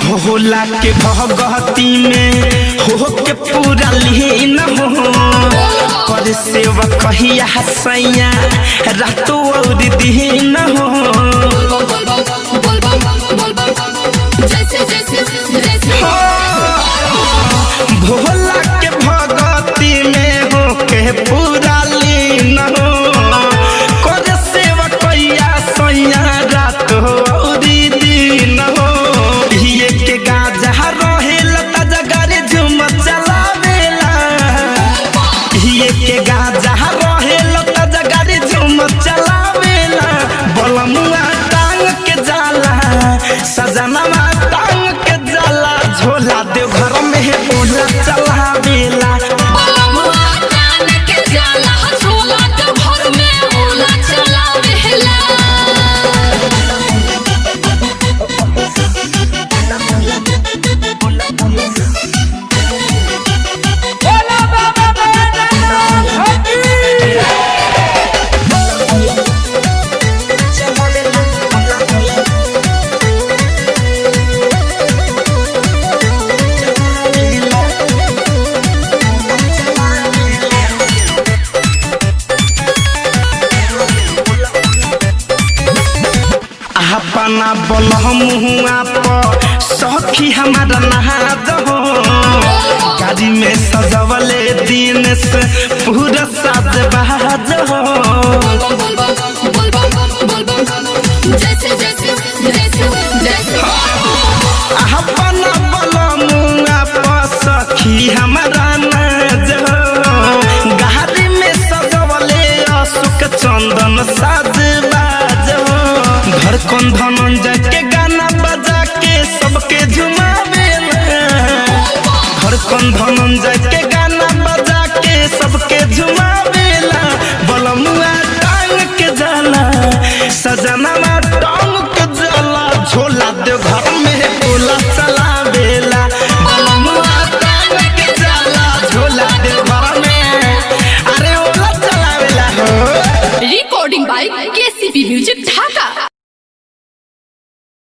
भोला के भगती में हो के पूरा लीन हो कर सेवा कहिया हसैया रातों और दिन हो। भोला के भगती में हो के पूरा लीन हो कर सेवा कहिया सैया रातों और दिन हो। के गाजा रहे लता जगारी झूम चलावेला बलमुआ टांग के जाला सजनवा टांग के जाला झोला देव घर में बोला चलावेला बलमुआ टांग के जाला झोला देव घर में बोला चलावेला। अपना बलमुआ पर सखी हमारा नहाद हो गाड़ी में सजवले दिन से पूरा साज बहाज हो। अपना बलमुआ पर सखी हमारा नाज हो गाड़ी में सजवले अशोक चंदन साज बाज हो। धड़कन धनंजय के गाना बजा के सबके झुमावेला धड़कन धनंजय के गाना बजा के सबके झुमावेला बलमुआ टांग के जाला सजनवा टांग के जाला झोला देव घर